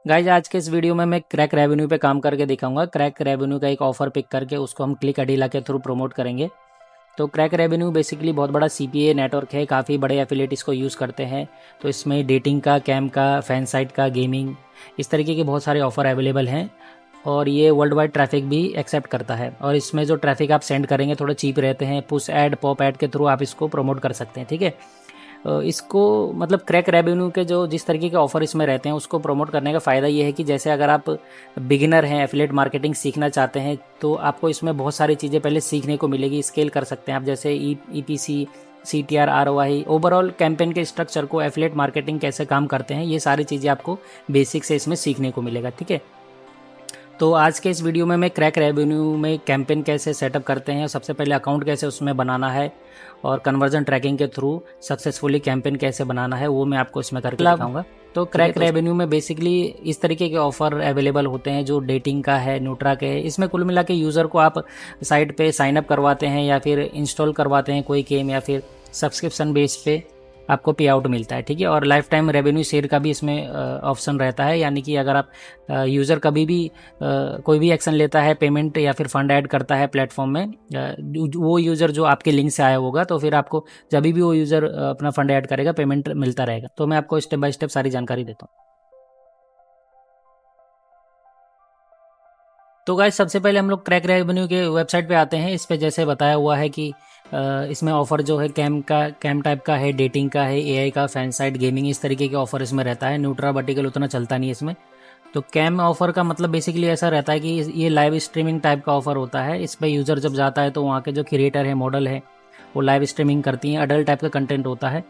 Guys आज के इस वीडियो में मैं क्रैक रेवेन्यू पे काम करके दिखाऊंगा। क्रैक रेवेन्यू का एक ऑफर पिक करके उसको हम क्लिक अडीला के थ्रू प्रमोट करेंगे। तो क्रैक रेवेन्यू बेसिकली बहुत बड़ा सीपीए नेटवर्क है, काफ़ी बड़े एफिलिएट इसको यूज़ करते हैं। तो इसमें डेटिंग का, कैम का, फैन साइट का, गेमिंग, इस तरीके के बहुत सारे ऑफर अवेलेबल हैं और ये वर्ल्ड वाइड ट्रैफिक भी एक्सेप्ट करता है। और इसमें जो ट्रैफिक आप सेंड करेंगे थोड़े चीप रहते हैं। पुश ऐड, पॉप ऐड के थ्रू आप इसको प्रमोट कर सकते हैं। ठीक है, इसको मतलब क्रैक रेवेन्यू के जो जिस तरीके के ऑफर इसमें रहते हैं उसको प्रमोट करने का फ़ायदा ये है कि जैसे अगर आप बिगिनर हैं, एफिलिएट मार्केटिंग सीखना चाहते हैं, तो आपको इसमें बहुत सारी चीज़ें पहले सीखने को मिलेगी। स्केल कर सकते हैं आप, जैसे EPC, CTR, ROI, overall campaign के स्ट्रक्चर को, एफिलिएट मार्केटिंग कैसे काम करते हैं, ये सारी चीज़ें आपको बेसिक से इसमें सीखने को मिलेगा। ठीक है, तो आज के इस वीडियो में मैं क्रैक रेवेन्यू में कैंपेन कैसे सेटअप करते हैं, सबसे पहले अकाउंट कैसे उसमें बनाना है और कन्वर्जन ट्रैकिंग के थ्रू सक्सेसफुली कैंपेन कैसे बनाना है, वो मैं आपको इसमें करके दिखाऊंगा। तो क्रैक रेवेन्यू में बेसिकली इस तरीके के ऑफर अवेलेबल होते हैं जो डेटिंग का है, न्यूट्रा के है। इसमें कुल मिला के यूज़र को आप साइट पे साइन अप करवाते हैं या फिर इंस्टॉल करवाते हैं कोई गेम, या फिर सब्सक्रिप्शन बेस पे आपको पे आउट मिलता है। ठीक है, और लाइफ टाइम रेवेन्यू शेयर का भी इसमें ऑप्शन रहता है, यानी कि अगर आप यूज़र कभी भी कोई भी एक्शन लेता है, पेमेंट या फिर फंड ऐड करता है प्लेटफॉर्म में, वो यूज़र जो आपके लिंक से आया होगा, तो फिर आपको जब भी वो यूज़र अपना फंड ऐड करेगा पेमेंट मिलता रहेगा। तो मैं आपको स्टेप बाय स्टेप सारी जानकारी देता हूँ। तो गाइस सबसे पहले हम लोग क्रैक रेवेन्यू के वेबसाइट पे आते हैं। इस पे जैसे बताया हुआ है कि इसमें ऑफर जो है कैम टाइप का है, डेटिंग का है, एआई का, फैन साइट, गेमिंग, इस तरीके के ऑफर इसमें रहता है। न्यूट्रा वर्टिकल उतना चलता नहीं है इसमें। तो कैम ऑफर का मतलब बेसिकली ऐसा रहता है कि ये लाइव स्ट्रीमिंग टाइप का ऑफर होता है। इस पर यूज़र जब जाता है तो वहाँ के जो क्रिएटर है, मॉडल है, वो लाइव स्ट्रीमिंग करती हैं। अडल्ट टाइप का कंटेंट होता है,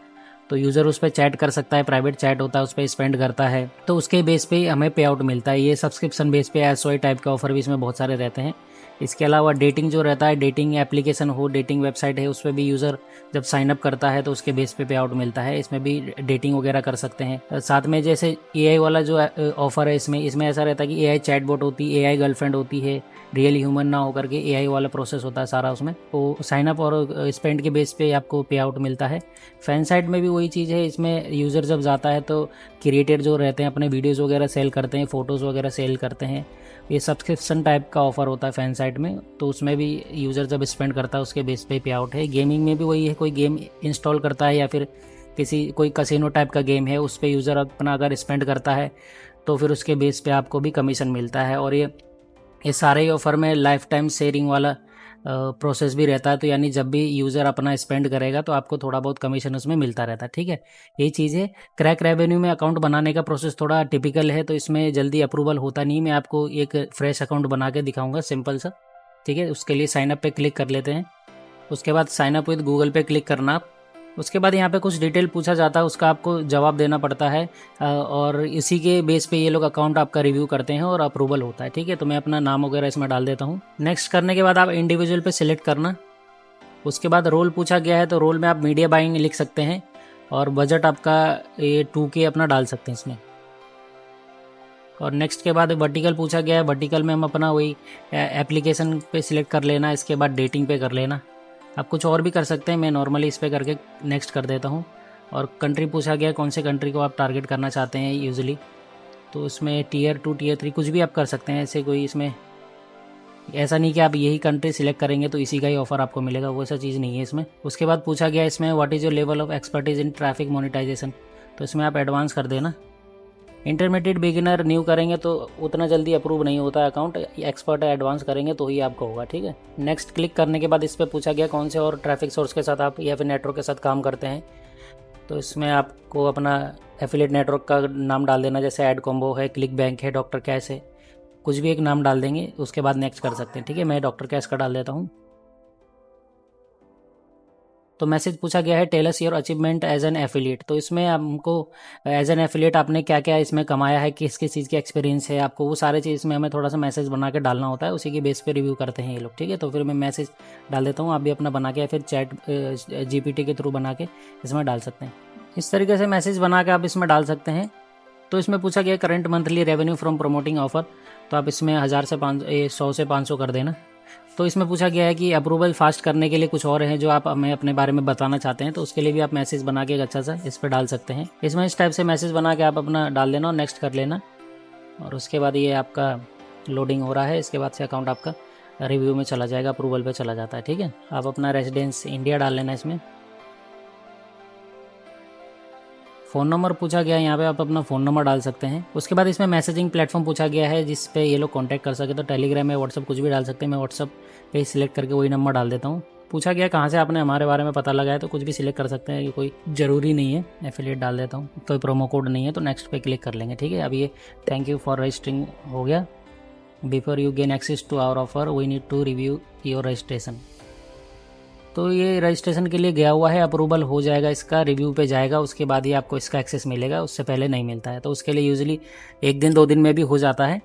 तो यूज़र उस पर चैट कर सकता है, प्राइवेट चैट होता है, उस पर स्पेंड करता है, तो उसके बेस पे हमें पे आउट मिलता है। ये सब्सक्रिप्शन बेस पे एसओआई टाइप के ऑफर भी इसमें बहुत सारे रहते हैं। इसके अलावा डेटिंग जो रहता है, डेटिंग एप्लीकेशन हो, डेटिंग वेबसाइट है, उस पर भी यूज़र जब साइन अप करता है तो उसके बेस पे आउट मिलता है। इसमें भी डेटिंग वगैरह कर सकते हैं। साथ में जैसे एआई वाला जो ऑफर है, इसमें ऐसा रहता है कि एआई चैटबॉट होती है, एआई गर्लफ्रेंड होती है, रियल ह्यूमन ना होकर के एआई वाला प्रोसेस होता है सारा उसमें। तो साइन अप और स्पेंड के बेस पे आपको पे आउट मिलता है। फैन साइट में भी वही चीज़ है। इसमें यूज़र जब जाता है तो क्रिएटर जो रहते हैं अपने वीडियोज़ वगैरह सेल करते हैं, फ़ोटोज़ वगैरह सेल करते हैं। ये सब्सक्रिप्शन टाइप का ऑफर होता है फैन साइट में, तो उसमें भी यूज़र जब स्पेंड करता है उसके बेस पे आउट है। गेमिंग में भी वही है, कोई गेम इंस्टॉल करता है या फिर कोई कसिनो टाइप का गेम है, उस पर यूज़र अपना अगर स्पेंड करता है तो फिर उसके बेस पे आपको भी कमीशन मिलता है। और ये सारे ही ऑफर में लाइफ टाइम शेयरिंग वाला प्रोसेस भी रहता है। तो यानी जब भी यूज़र अपना स्पेंड करेगा तो आपको थोड़ा बहुत कमीशन उसमें मिलता रहता है। ठीक है, यही चीज़ है। क्रैक रेवेन्यू में अकाउंट बनाने का प्रोसेस थोड़ा टिपिकल है, तो इसमें जल्दी अप्रूवल होता नहीं। मैं आपको एक फ्रेश अकाउंट बना के दिखाऊंगा, सिंपल सा। ठीक है, उसके लिए साइनअप पे क्लिक कर लेते हैं। उसके बाद साइनअप विद गूगल पे क्लिक करना आप। उसके बाद यहाँ पे कुछ डिटेल पूछा जाता है, उसका आपको जवाब देना पड़ता है और इसी के बेस पे ये लोग अकाउंट आपका रिव्यू करते हैं और अप्रूवल होता है। ठीक है, तो मैं अपना नाम वगैरह इसमें डाल देता हूँ। नेक्स्ट करने के बाद आप इंडिविजुअल पे सिलेक्ट करना। उसके बाद रोल पूछा गया है, तो रोल में आप मीडिया बाइंग लिख सकते हैं और बजट आपका ये 2K अपना डाल सकते हैं इसमें। और नेक्स्ट के बाद वर्टिकल पूछा गया है, वर्टिकल में हम अपना वही एप्लीकेशन पे सिलेक्ट कर लेना। इसके बाद डेटिंग पे कर लेना। आप कुछ और भी कर सकते हैं, मैं नॉर्मली इस पर करके नेक्स्ट कर देता हूँ। और कंट्री पूछा गया है, कौन से कंट्री को आप टारगेट करना चाहते हैं यूजुअली, तो इसमें टियर 2, टियर 3 कुछ भी आप कर सकते हैं। ऐसे कोई इसमें ऐसा नहीं कि आप यही कंट्री सिलेक्ट करेंगे तो इसी का ही ऑफर आपको मिलेगा, वो ऐसा चीज़ नहीं है इसमें। उसके बाद पूछा गया इसमें what is your level of expertise in traffic monetization, तो इसमें आप एडवांस कर देना। इंटरमीडिएट, बिगिनर, न्यू करेंगे तो उतना जल्दी अप्रूव नहीं होता है अकाउंट। एक्सपर्ट है, एडवांस करेंगे तो ही आपको होगा। ठीक है, नेक्स्ट क्लिक करने के बाद इस पर पूछा गया कौन से और ट्रैफिक सोर्स के साथ आप या फिर नेटवर्क के साथ काम करते हैं, तो इसमें आपको अपना एफिलिएट नेटवर्क का नाम डाल देना। जैसे एड कॉम्बो है, क्लिक बैंक है, डॉक्टर कैश है, कुछ भी एक नाम डाल देंगे, उसके बाद नेक्स्ट कर सकते हैं। ठीक है, मैं डॉक्टर कैश का डाल देता हूँ। तो मैसेज पूछा गया है tell us your achievement as an affiliate, तो इसमें हमको एज एन एफिलिएट आपने क्या क्या इसमें कमाया है, किस किस चीज़ की एक्सपीरियंस है आपको, वो सारे चीज़ इसमें हमें थोड़ा सा मैसेज बना के डालना होता है। उसी के बेस पे रिव्यू करते हैं ये लोग। ठीक है, तो फिर मैं मैसेज डाल देता हूँ, आप भी अपना बना के या फिर चैट GPT के थ्रू बना के इसमें डाल सकते हैं। इस तरीके से मैसेज बना के आप इसमें डाल सकते हैं। तो इसमें पूछा गया current monthly revenue from promoting offer, तो आप इसमें 100 से 500 कर देना। तो इसमें पूछा गया है कि अप्रूवल फास्ट करने के लिए कुछ और हैं जो आप हमें अपने बारे में बताना चाहते हैं, तो उसके लिए भी आप मैसेज बना के अच्छा सा इस पर डाल सकते हैं। इसमें इस टाइप से मैसेज बना के आप अपना डाल देना और नेक्स्ट कर लेना। और उसके बाद ये आपका लोडिंग हो रहा है। इसके बाद से अकाउंट आपका रिव्यू में चला जाएगा, अप्रूवल पे चला जाता है। ठीक है, आप अपना रेजिडेंस इंडिया डाल लेना। इसमें फ़ोन नंबर पूछा गया है, यहाँ पे आप अपना फ़ोन नंबर डाल सकते हैं। उसके बाद इसमें मैसेजिंग प्लेटफॉर्म पूछा गया है जिस पे ये लोग कांटेक्ट कर सके, तो टेलीग्राम या व्हाट्सअप कुछ भी डाल सकते हैं। मैं व्हाट्सअप पे सिलेक्ट करके वही नंबर डाल देता हूँ। पूछा गया कहाँ से आपने हमारे बारे में पता लगाया, तो कुछ भी सिलेक्ट कर सकते हैं, ये कोई ज़रूरी नहीं है। एफिलिएट डाल देता हूँ, कोई प्रोमो कोड नहीं है, तो नेक्स्ट पे क्लिक कर लेंगे। ठीक है, अब ये थैंक यू फॉर रजिस्टरिंग हो गया। Before you gain access to our offer we need to review your registration. तो ये रजिस्ट्रेशन के लिए गया हुआ है, अप्रूवल हो जाएगा, इसका रिव्यू पे जाएगा, उसके बाद ही आपको इसका एक्सेस मिलेगा, उससे पहले नहीं मिलता है। तो उसके लिए यूजुअली 1 दिन 2 दिन में भी हो जाता है।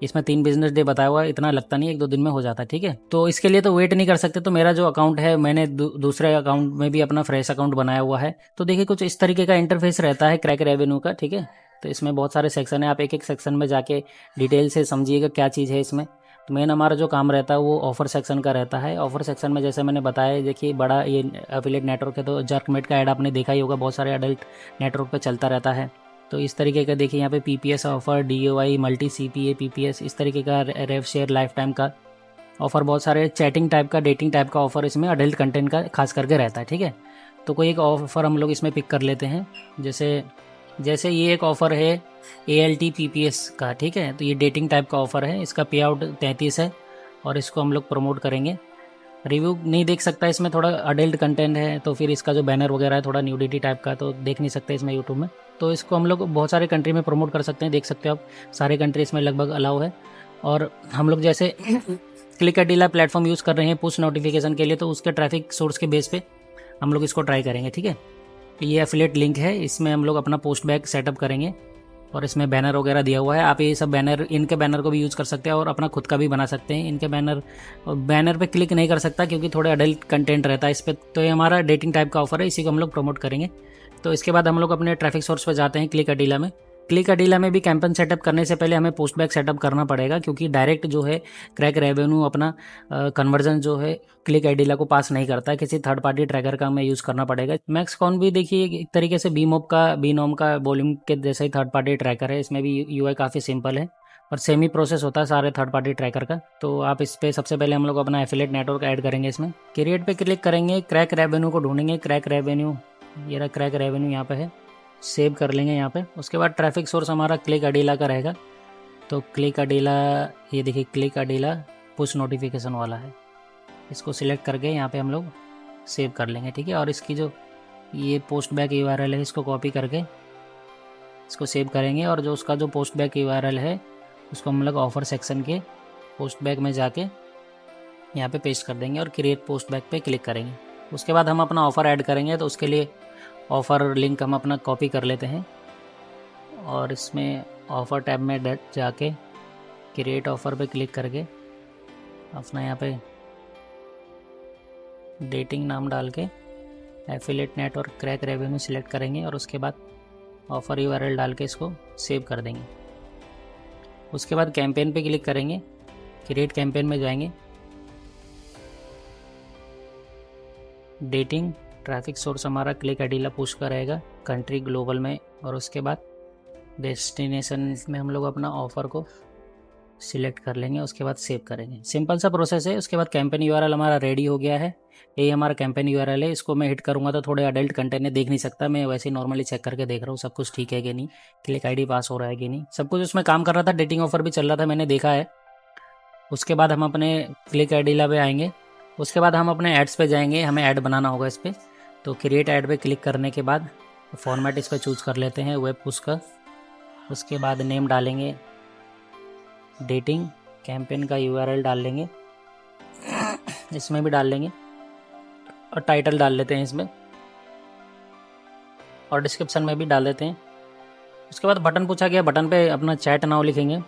इसमें 3 बिजनेस डे बताया हुआ है, इतना लगता नहीं है, 1-2 दिन में हो जाता है। ठीक है, तो इसके लिए तो वेट नहीं कर सकते। तो मेरा जो अकाउंट है, मैंने दूसरे अकाउंट में भी अपना फ्रेश अकाउंट बनाया हुआ है। तो देखिए कुछ इस तरीके का इंटरफेस रहता है क्रैक रेवेन्यू का। ठीक है, तो इसमें बहुत सारे सेक्शन है, आप एक एक सेक्शन में जाके डिटेल से समझिएगा क्या चीज़ है इसमें। तो मेन हमारा जो काम रहता है वो ऑफर सेक्शन का रहता है। ऑफर सेक्शन में जैसे मैंने बताया, देखिए बड़ा ये एफिलिएट नेटवर्क है, तो जर्कमेट का ऐड आपने देखा ही होगा, बहुत सारे अडल्ट नेटवर्क पे चलता रहता है। तो इस तरीके का देखिए यहाँ पे PPS offer, DOI, multi CPA, PPS, इस तरीके का रेव शेयर, लाइफ टाइम का ऑफर, बहुत सारे चैटिंग टाइप का, डेटिंग टाइप का ऑफर इसमें अडल्ट कंटेंट का खास करके रहता है। ठीक है, तो कोई एक ऑफर हम लोग इसमें पिक कर लेते हैं। जैसे ये एक ऑफ़र है ALT PPS का। ठीक है, तो ये डेटिंग टाइप का ऑफ़र है, इसका पे आउट 33 है और इसको हम लोग प्रमोट करेंगे। रिव्यू नहीं देख सकता, इसमें थोड़ा अडल्ट कंटेंट है, तो फिर इसका जो बैनर वगैरह है थोड़ा न्यूडिटी टाइप का, तो देख नहीं सकते इसमें यूट्यूब में। तो इसको हम लोग बहुत सारे कंट्री में प्रमोट कर सकते हैं, देख सकते हो आप, सारे कंट्री इसमें लगभग अलाउ है। और हम लोग जैसे क्लिकडिला प्लेटफॉर्म यूज़ कर रहे हैं पुश नोटिफिकेशन के लिए, तो उसके ट्रैफिक सोर्स के बेस पे हम लोग इसको ट्राई करेंगे। ठीक है, ये एफिलिएट लिंक है, इसमें हम लोग अपना पोस्ट बैग सेटअप करेंगे और इसमें बैनर वगैरह दिया हुआ है। आप ये सब बैनर, इनके बैनर को भी यूज़ कर सकते हैं और अपना खुद का भी बना सकते हैं। इनके बैनर पे क्लिक नहीं कर सकता क्योंकि थोड़े अडल्ट कंटेंट रहता है इस पर। तो ये हमारा डेटिंग टाइप का ऑफर है, इसी को हम लोग प्रमोट करेंगे। तो इसके बाद हम लोग अपने ट्रैफिक सोर्स पर जाते हैं क्लिकडिला में। क्लिकडिला में भी कैंपेन सेटअप करने से पहले हमें पोस्ट बैग सेटअप करना पड़ेगा, क्योंकि डायरेक्ट जो है क्रैक रेवेन्यू अपना कन्वर्जन जो है क्लिकडिला को पास नहीं करता है, किसी थर्ड पार्टी ट्रैकर का हमें यूज़ करना पड़ेगा। मैक्सकॉन भी देखिए एक तरीके से बीनोम का वॉल्यूम के जैसे ही थर्ड पार्टी ट्रैकर है, इसमें भी यूआई काफ़ी सिंपल है और सेम ही प्रोसेस होता है सारे थर्ड पार्टी ट्रैकर का। तो आप इस पर सबसे पहले हम लोग अपना एफिलिएट नेटवर्क ऐड करेंगे। इसमें क्रिएट पे क्लिक करेंगे, क्रैक रेवेन्यू को ढूंढेंगे, क्रैक रेवेन्यू, ये रहा क्रैक रेवेन्यू यहाँ पे है, सेव कर लेंगे यहाँ पे। उसके बाद ट्रैफिक सोर्स हमारा क्लिकडिला का रहेगा, तो क्लिकडिला, ये देखिए क्लिकडिला पुश नोटिफिकेशन वाला है, इसको सिलेक्ट करके यहाँ पे हम लोग सेव कर लेंगे। ठीक है, और इसकी जो ये पोस्ट बैक URL है इसको कॉपी करके इसको सेव करेंगे, और जो उसका जो पोस्ट बैक URL है उसको हम लोग ऑफर सेक्शन के पोस्ट बैक में जाके यहाँ पे पेस्ट कर देंगे और क्रिएट पोस्ट बैक पे क्लिक करेंगे। उसके बाद हम अपना ऑफ़र ऐड करेंगे, तो उसके लिए ऑफ़र लिंक हम अपना कॉपी कर लेते हैं और इसमें ऑफ़र टैब में जाके क्रिएट ऑफ़र पे क्लिक करके अपना यहाँ पे डेटिंग नाम डाल के affiliate network crack revenue select करेंगे और उसके बाद ऑफ़र URL डाल के इसको सेव कर देंगे। उसके बाद कैंपेन पे क्लिक करेंगे, क्रिएट कैंपेन में जाएंगे, डेटिंग ट्रैफिक सोर्स हमारा क्लिकडिला पुश का रहेगा, कंट्री ग्लोबल में, और उसके बाद डेस्टिनेशन में हम लोग अपना ऑफ़र को सिलेक्ट कर लेंगे, उसके बाद सेव करेंगे। सिंपल सा प्रोसेस है। उसके बाद कैंपेन URL हमारा रेडी हो गया है, ये हमारा कैंपेन URL है। इसको मैं हिट करूँगा तो थोड़े अडल्ट कंटेंट है, देख नहीं सकता, मैं वैसे ही नॉर्मली चेक करके देख रहा हूँ सब कुछ ठीक है कि नहीं, क्लिक ID पास हो रहा है कि नहीं, सब कुछ उसमें काम कर रहा था, डेटिंग ऑफर भी चल रहा था, मैंने देखा है। उसके बाद हम अपने क्लिकडिला पे आएंगे, उसके बाद हम अपने एड्स पे जाएंगे, हमें ऐड बनाना होगा इस पर। तो क्रिएट ऐड पे क्लिक करने के बाद फॉर्मेट इस पर चूज़ कर लेते हैं वेब पुश का। उसके बाद नेम डालेंगे, डेटिंग, कैंपेन का URL डाल लेंगे, इसमें भी डाल लेंगे, और टाइटल डाल लेते हैं इसमें, और डिस्क्रिप्शन में भी डाल देते हैं। उसके बाद बटन पूछा गया, बटन पे अपना चैट नाउ लिखेंगे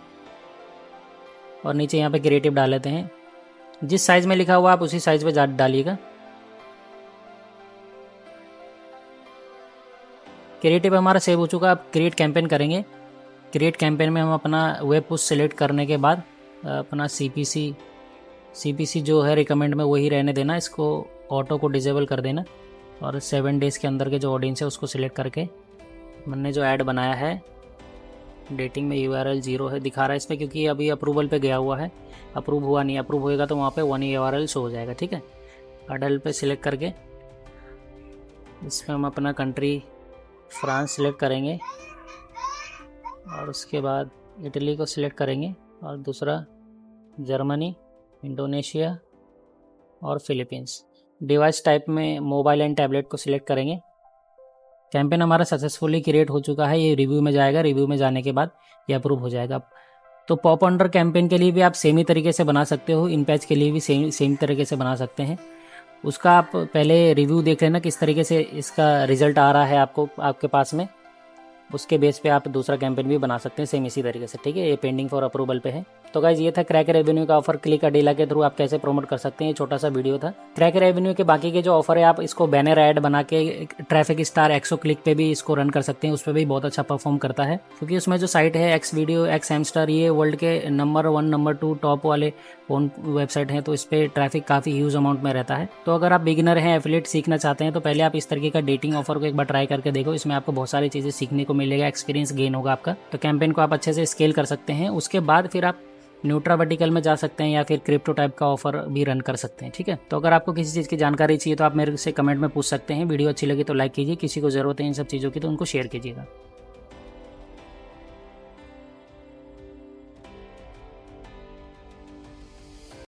और नीचे यहाँ पे क्रिएटिव डाल लेते हैं। जिस साइज़ में लिखा हुआ आप उसी साइज़ पे डालिएगा। क्रिएटिव हमारा सेव हो चुका, आप क्रिएट कैंपेन करेंगे। क्रिएट कैंपेन में हम अपना वेब पुश सेलेक्ट करने के बाद अपना CPC जो है रिकमेंड में वही रहने देना, इसको ऑटो को डिजेबल कर देना, और 7 डेज़ के अंदर के जो ऑडियंस है उसको सिलेक्ट करके मैंने जो ऐड बनाया है डेटिंग में URL 0 है दिखा रहा है इस पर, क्योंकि अभी अप्रूवल पे गया हुआ है, अप्रूव हुआ नहीं। अप्रूव होएगा तो वहाँ पे 1 URL शो हो जाएगा। ठीक है, अडल्ट पे सिलेक्ट करके इसमें हम अपना कंट्री फ्रांस सिलेक्ट करेंगे और उसके बाद इटली को सिलेक्ट करेंगे और दूसरा जर्मनी, इंडोनेशिया और फिलीपींस। डिवाइस टाइप में मोबाइल एंड टैबलेट को सिलेक्ट करेंगे। कैंपेन हमारा सक्सेसफुली क्रिएट हो चुका है, ये रिव्यू में जाएगा। रिव्यू में जाने के बाद ये अप्रूव हो जाएगा। तो पॉप अंडर कैंपेन के लिए भी आप सेम ही तरीके से बना सकते हो, इन पैच के लिए भी सेम तरीके से बना सकते हैं। उसका आप पहले रिव्यू देख लेना किस तरीके से इसका रिजल्ट आ रहा है आपके पास में, उसके बेस पे आप दूसरा कैंपेन भी बना सकते हैं सेम इसी तरीके से। ठीक है, ये पेंडिंग फॉर अप्रूवल पे है। तो गाइज ये था क्रैक रेवेन्यू का ऑफर, क्लिक अडेला के थ्रू आप कैसे प्रमोट कर सकते हैं। ये छोटा सा वीडियो था। क्रैक रेवेन्यू के बाकी के जो ऑफर है आप इसको बैनर ऐड बना के ट्रैफिक स्टार एक्सो क्लिक पे भी इसको रन कर सकते हैं, उस पर भी बहुत अच्छा परफॉर्म करता है। क्योंकि उसमें जो साइट है एक्स वीडियो, एक्स हैमस्टर, ये वर्ल्ड के नंबर 1 नंबर 2 टॉप वाले फोन वेबसाइट हैं, तो इस पर ट्रैफिक काफ़ी ह्यूज अमाउंट में रहता है। तो अगर आप बिगिनर हैं, एफिलिएट सीखना चाहते हैं, तो पहले आप इस तरीके का डेटिंग ऑफर को एक बार ट्राई करके देखो। इसमें आपको बहुत सारी चीज़ें सीखने को मिलेगा, एक्सपीरियंस गेन होगा आपका। तो कैंपेन को आप अच्छे से स्केल कर सकते हैं। उसके बाद फिर आप न्यूट्रा वर्टिकल में जा सकते हैं या फिर क्रिप्टो टाइप का ऑफर भी रन कर सकते हैं। ठीक है, तो अगर आपको किसी चीज़ की जानकारी चाहिए तो आप मेरे से कमेंट में पूछ सकते हैं। वीडियो अच्छी लगी तो लाइक कीजिए, किसी को ज़रूरत है इन सब चीज़ों की तो उनको शेयर कीजिएगा।